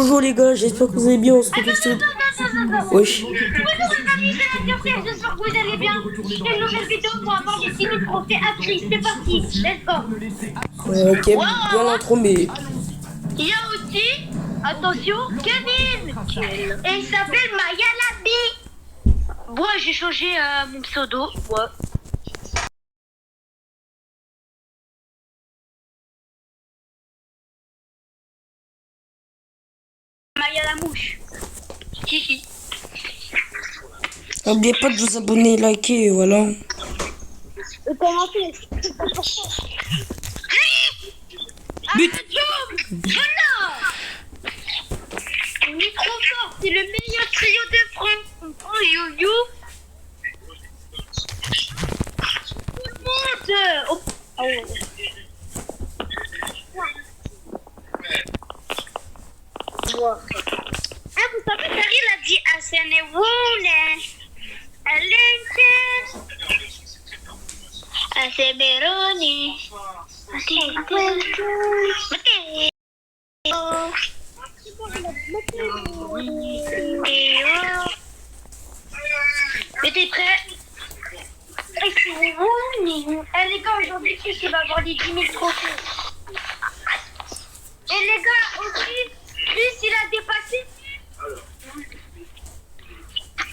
Bonjour les gars, j'espère que vous allez bien. On se retrouve sur... Wesh. Bonjour les amis, c'est la Turquie, j'espère que vous allez bien. Je fais une nouvelle vidéo pour avoir les 6 000 trophées appris. C'est parti, let's go. Ouais, ok, bien l'intro, mais... Il y a aussi, attention, Kevin. Et il s'appelle Maya Labi. Moi j'ai changé mon pseudo. Ouais. Maya la mouche. Si. N'oubliez pas de vous abonner, liker, et voilà. Et commenter. But. On est trop fort, c'est le meilleur trio de France. Oh yo-yo. Tout le monde. Oh. Oh. Ah, vous savez, Daryl a dit Asenewoune. Alenke. Aseberoni. Mais t'es prêt? Eh les gars, aujourd'hui, qui va avoir les 10 000 trophées. Et les gars, aussi, Chris, il a dépassé.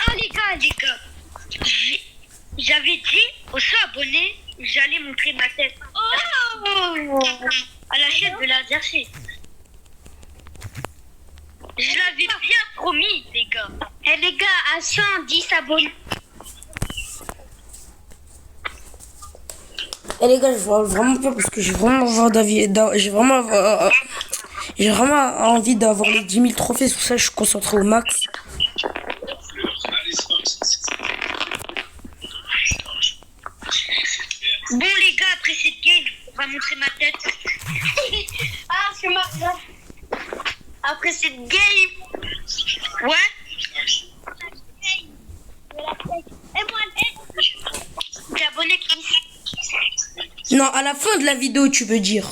Ah les gars, j'avais dit aux abonnés, j'allais montrer ma tête. Oh, à la chaîne de la Zerché. Je l'avais bien promis, les gars. Et les gars, à 110 abonnés. Eh les gars, je vois vraiment peur parce que j'ai vraiment envie j'ai vraiment envie d'avoir les 10 000 trophées. Sur ça, je suis concentré au max. Bon les gars, après cette game, on va montrer ma tête. Ah, c'est ma... Après cette game. Ouais. Et moi, t'es abonné qui? Non, à la fin de la vidéo, tu veux dire.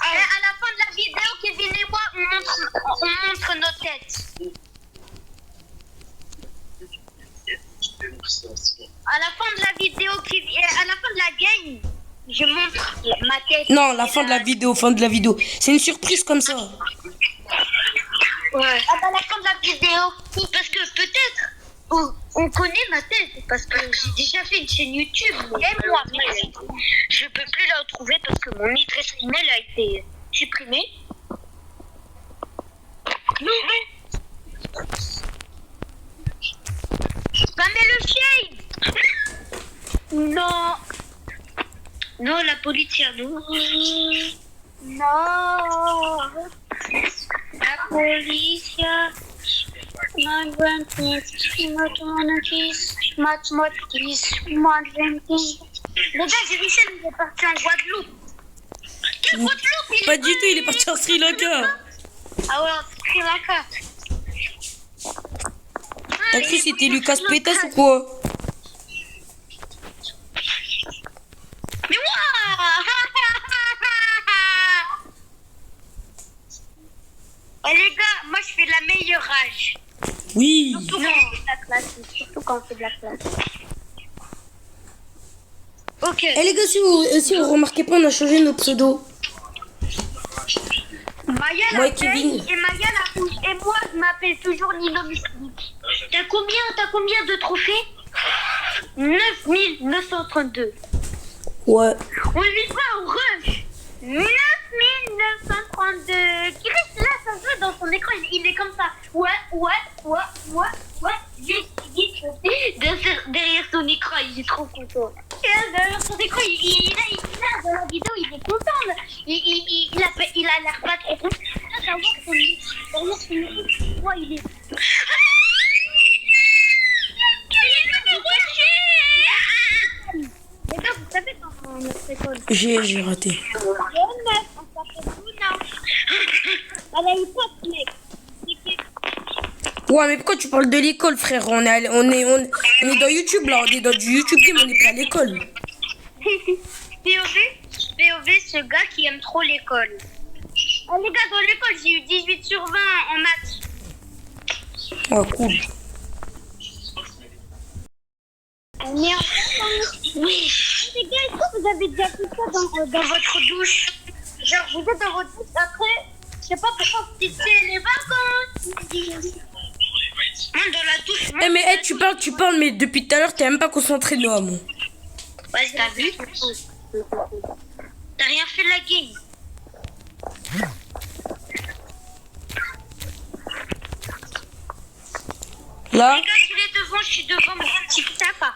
À la fin de la vidéo, Kevin et moi, on montre nos têtes. À la fin de la vidéo, à la fin de la game, je montre ma tête. Non, la fin de la vidéo, fin de la vidéo. C'est une surprise comme ça. Ouais. À la fin de la vidéo. Parce que peut-être on connaît ma tête. Parce que j'ai déjà fait une chaîne YouTube. Et moi, mais je peux plus la retrouver parce que mon adresse email a été supprimée. Non. Bah mais le shade. Non. Non, la police, non. Non. La police. Les gars, j'ai Michel, il est parti en Guadeloupe. Quelle Guadeloupe? Pas du tout, il est parti en Sri Lanka. Ah ouais, en Sri Lanka. T'as cru c'était Lucas Pétas ou quoi? Mais waouh. Oh les gars, moi je fais la meilleure rage. Oui. Surtout quand on fait de la classe. Surtout quand on fait de la classe. Ok. Eh les gars, si vous remarquez pas, on a changé nos pseudos. Maya Moi la et Kevin. et Maya la couche. Et moi je m'appelle toujours Nino Mystique. T'as combien de trophées? 9 932. Ouais. On vit pas au rush. 9 932. Qui reste là, ça se voit dans son écran, il est comme ça. Ouais. Derrière son écran, il est trop content. Derrière son écran, il est là, dans la vidéo, il est content. Là. Il a l'air pas trop content. Derrière son écran, il est... Les gars, vous savez comment notre école? J'ai raté. Elle a eu pas de mec. Ouais, mais pourquoi tu parles de l'école, frère? On est dans YouTube là, on est dans du YouTube game, on n'est pas à l'école. POV, ce gars qui aime trop l'école. Les gars, dans l'école, j'ai eu 18 sur 20 en maths. Oh, cool. Mais oui. Les gars, est-ce que vous avez déjà fait ça dans votre douche? Genre, vous êtes dans votre douche après, je sais pas pourquoi vous dites les vacances. Moi, dans la douche. Eh, mais hey, tu parles, mais depuis tout à l'heure, t'es même pas concentré, Noah, moi. Ouais, t'as vu? T'as rien fait de la game. Là? Les gars, tu es devant, je suis devant, mon petit papa.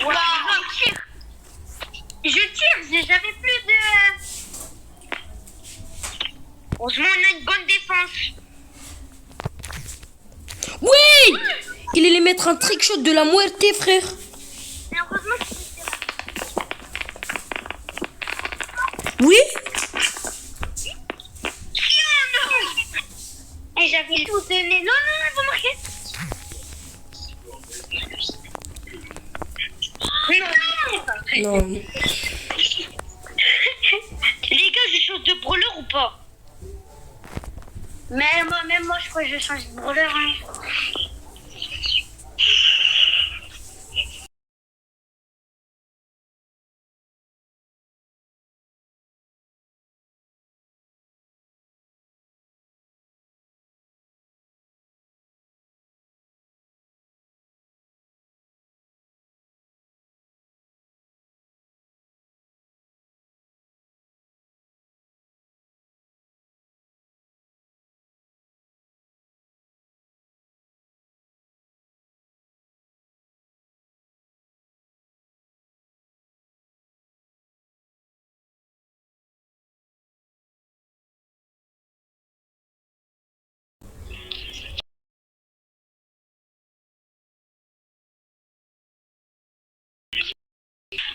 Voilà, je tire. J'ai jamais plus de... Heureusement, on a une bonne défense. Oui! Il allait mettre un trick shot de la muerte, frère. Mais heureusement que Oui? et j'avais tout donné. Non, ils vont marquer. Non. Non. Les gars, je change de brawler ou pas? Mais même moi, je crois que je change de brawler. Hein.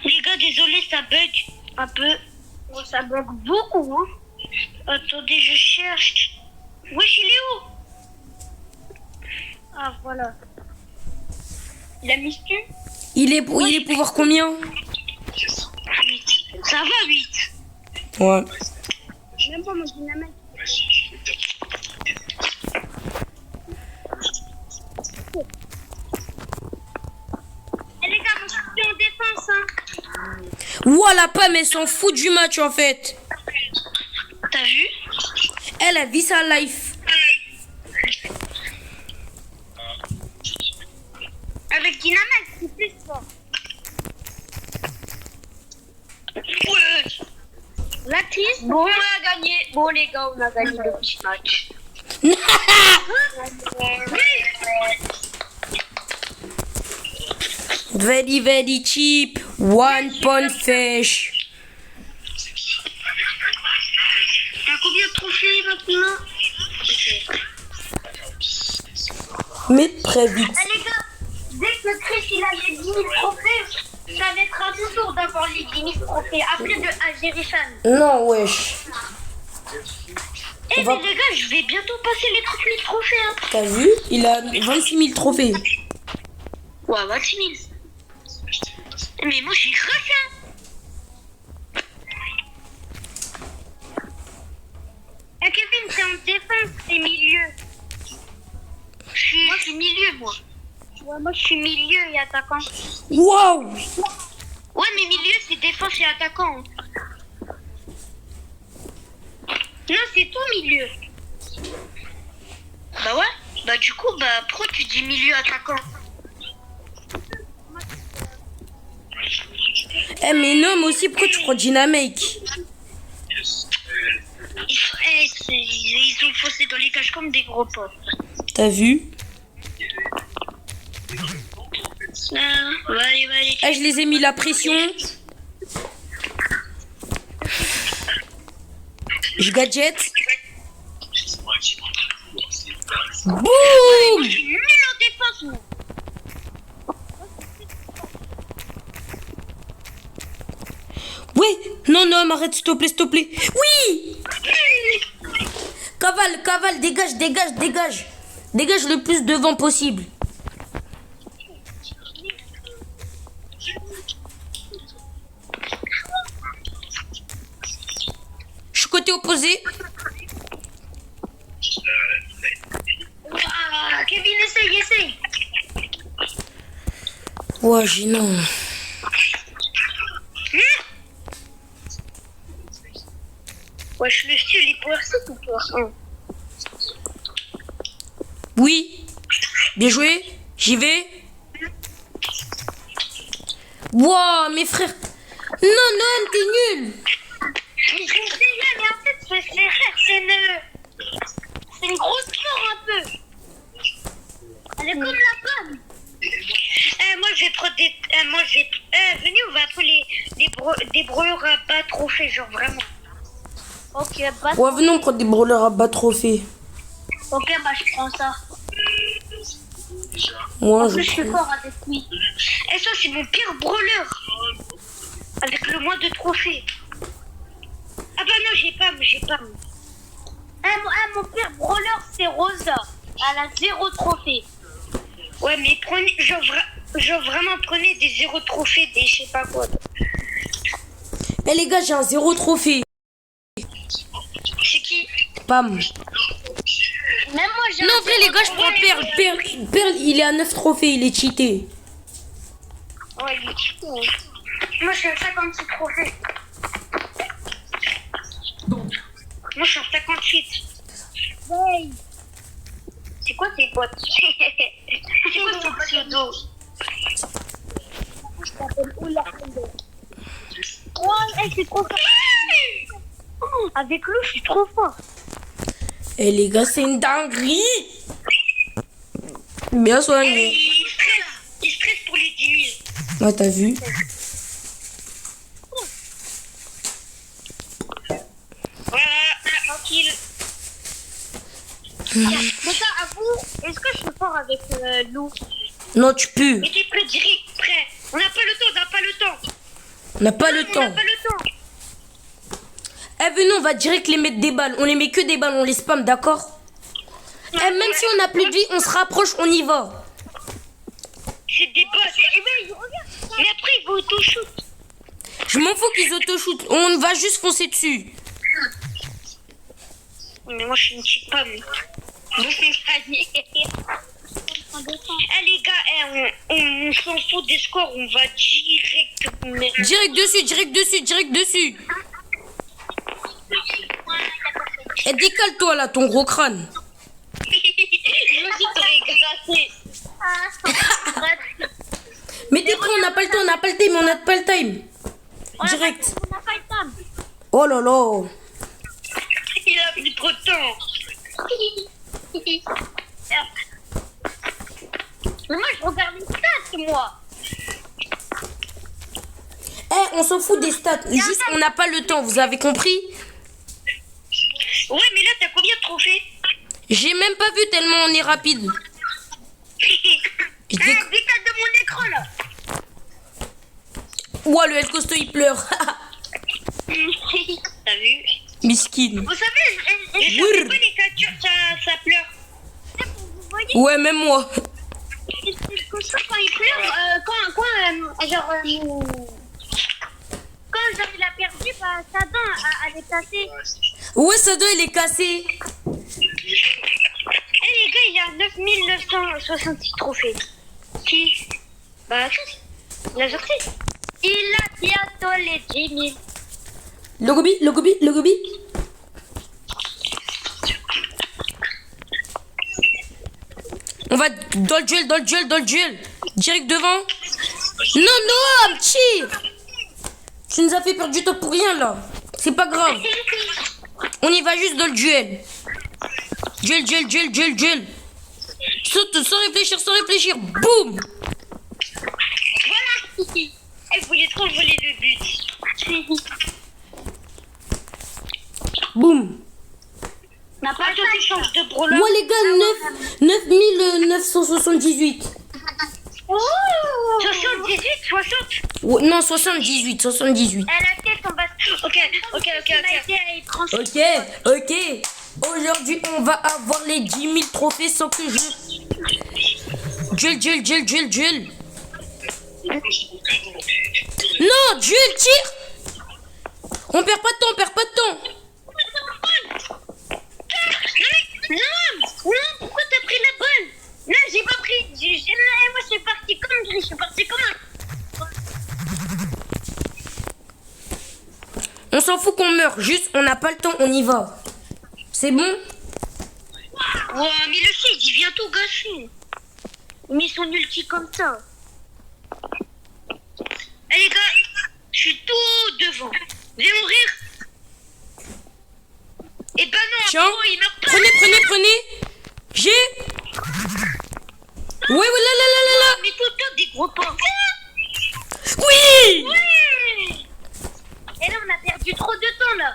Les gars, désolé, ça bug un peu. Oh, ça bug beaucoup. Hein. Attendez, je cherche. Wesh, il est où? Ah, voilà. Il a mis tu? Il est pouvoir combien? 8. Ça va, 8. Ouais. Même pas mon dynamite. Et les gars, moi, je suis en défense. Hein. Ouah, pas, mais elle s'en fout du match, en fait. T'as vu? Elle a vu sa life. Avec dynamite, c'est plus fort. Ouais. La crise. Bon, on a gagné. Bon, les gars, on a gagné le petit match. Very, very cheap. 1 pound fish. T'as combien de trophées maintenant? Mais très vite. Ah, les gars, dès que Chris il a les 10 000 trophées, ça va être à son tour d'avoir les 10 000 trophées. Après de Azerifan. Non, wesh. Eh, mais les gars, je vais bientôt passer les 30 000 trophées. Hein. T'as vu? Il a 26 000 trophées. Ouais, 26 000. Mais moi, je suis grâce, hein. Eh, Kevin, t'es en défense, t'es milieu. Je suis milieu, moi. Ouais, moi, je suis milieu et attaquant. Waouh! Ouais, mais milieu, c'est défense et attaquant. Non, c'est tout milieu. Bah ouais. Bah du coup, pourquoi tu dis milieu attaquant? Eh, mais non, mais aussi, pourquoi tu prends Dynamique? Ils ont foncé dans les cages comme des gros potes. T'as vu? Ouais. Eh, je les ai mis la pression. Je gadget. Boum! Je suis nul en défense, moi. Oui! Non, arrête, s'il te plaît, s'il te plaît. Oui! Cavale, dégage. Dégage le plus de vent possible. côté opposé. Ah, Kevin, essaye. Ouais, gênant. Wesh, le style, il peut faire ou pas? Oui. Bien joué. J'y vais. Wow, mes frères. Non, non, t'es nul. Mais je sais bien, mais en fait, c'est frère, c'est une grosse fleur un peu. Elle est comme la pomme. Moi, je vais prendre des... venez, on va prendre des brouilleurs à bas trophées, genre vraiment. Ok, bah... Ouais, venons prendre des brawlers à bas trophée. Ok, bah je prends ça. Moi, En je plus, je suis prends. fort avec lui. Et ça, c'est mon pire brawler. Avec le moins de trophées. Ah bah non, j'ai pas. Mon pire brawler, c'est Rosa. Elle a 0 trophée. Ouais, mais prenez, genre vraiment, prenez des 0 trophées, des je sais pas quoi. Eh les gars, j'ai un 0 trophée. C'est qui? Pam. Même moi, j'ai Non, en vrai, les gars, je prends Perle. Perle, il est à 9 trophées, il est cheaté. Ouais, il est cheaté. Moi, je suis à 56 trophées. Moi, je suis à 58. Hey. C'est quoi tes potes? C'est quoi ton pseudo? Je t'appelle Oula. Ouais, hey, c'est trop fort. Avec l'eau, je suis trop fort. Eh les gars, c'est une dinguerie. Bien soigné. Il stresse pour les 10 000. Ouais, t'as vu? Voilà, tranquille. Mais ça, à vous, est-ce que je suis fort avec Lou? Non, tu peux. Mais t'es prêt, direct, prêt. On n'a pas le temps, On n'a pas le On temps. n'a pas le temps. Eh, venez, on va direct les mettre des balles. On les met que des balles, on les spam, d'accord? Eh, même si on n'a plus de vie, on se rapproche, on y va. C'est des boss. Eh ben, regarde. Mais après, ils vont auto-shoot. Je m'en fous qu'ils auto-shoot. On va juste foncer dessus. Mais moi, je suis une petite pomme. Eh les gars, on s'en fout des scores, on va direct. Direct dessus. Et décale-toi là, ton gros crâne. Je aussi t'aurais gratté. Mais t'es prêt, on n'a pas le time. Direct. On n'a pas le temps. Oh là là. Il a pris trop de temps. Mais moi, je regarde les stats, moi. Eh, on s'en fout des stats. Juste, on n'a pas le temps, vous avez compris? Ouais, mais là, t'as combien de trophées? J'ai même pas vu tellement on est rapide. Je déc- Décale de mon écran, là. Ouah, le El Costo, il pleure. T'as vu? Miskin. Vous savez, je Brrr. sais pas les captures, ça pleure. Vous voyez, Ouais, même moi. quand il pleure, quand il a perdu, bah, sa dent, elle est cassée. Ouais, ça doit, il est cassé. Eh les gars, il y a 9966 trophées. Qui? Bah, il a sorti. Il a bientôt les 10 000. Le gobi. On va dans le duel. Direct devant. Non, tire. Tu nous as fait perdre du temps pour rien là. C'est pas grave. On y va juste dans le duel. Duel. Saute sans réfléchir. Boum. Voilà. Elle voulait trop voler le but. Boum. N'a pas tout échange de brawler. Moi les gars, 9978. Oh 78, 60. Ouais, non, 78. Elle a tête en bas. Ok. Ok. Aujourd'hui, on va avoir les 10 000 trophées sans que je... Duel. Non, duel, tire. On perd pas de temps. Non, non, pourquoi t'as pris la bonne? Non, j'ai pas pris. Moi, je suis parti comme gris. Je suis parti comme un. On s'en fout qu'on meurt. Juste, on n'a pas le temps, on y va. C'est bon? Ouais, mais le site, il vient tout gâcher. Il met son ulti comme ça. Allez, les gars, je suis tout devant. Viens mourir. Eh ben non, Tiens, attends, il meurt pas. prenez. J'ai... Ouais, là. Mais tout le temps des gros porcs. Oui! Ouais. Et là, on a perdu trop de temps, là.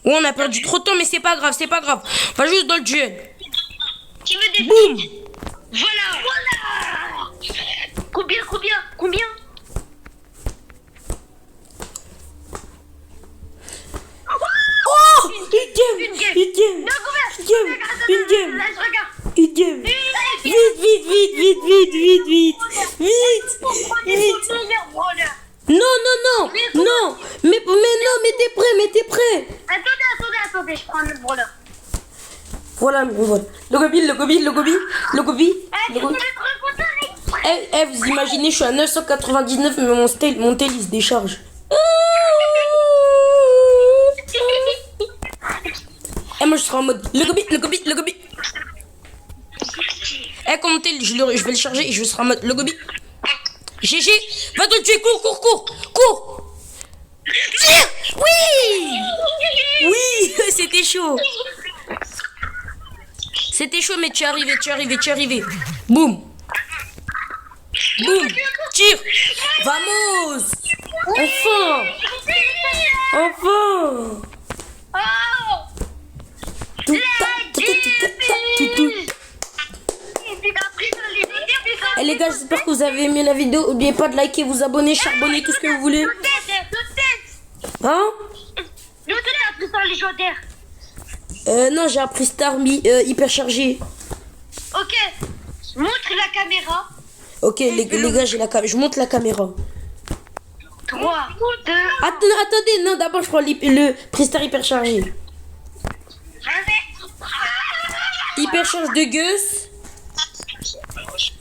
Ouais, on a perdu trop de temps, mais c'est pas grave. On va juste dans le duel. Qui me défie? Boum! Voilà. Combien? Oh! Une Une game. game! Non, combien? Une game! Là, je regarde. Une game! Vite! Non! Mais non, mais t'es prêt! Attendez, je prends le brawler. Voilà. Le gobi. Tu peux être content, Eh, vous imaginez, je suis à 999, mais mon tel il se décharge. Eh, moi je serai en mode le gobi. Eh, quand mon tel, je vais le charger et je serai en mode le gobi. GG, va te le tuer, cours. Tire. Oui, c'était chaud, mais tu es arrivé. Boum, tire. Vamos. Enfin. Oh. Tout. Et les gars, j'espère que vous avez aimé la vidéo. N'oubliez pas de liker, vous abonner, charbonner, tout ce que vous voulez. Hein? Nous, tu as appris par les légendaires. Non, j'ai appris Star hyper chargé. Ok, montre la caméra. Ok, les gars, j'ai la caméra. Je monte la caméra. 3, 2, Attendez, non, d'abord je prends le Pristar hyper chargé. Hyper charge de Gus.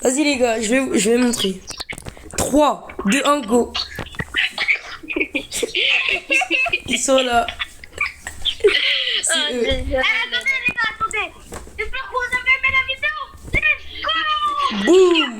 Vas-y les gars, je vais montrer. 3, 2, 1, go. Ils sont là. C'est eux. attendez les gars, attendez. J'espère que vous avez aimé la vidéo. Let's go. Boum.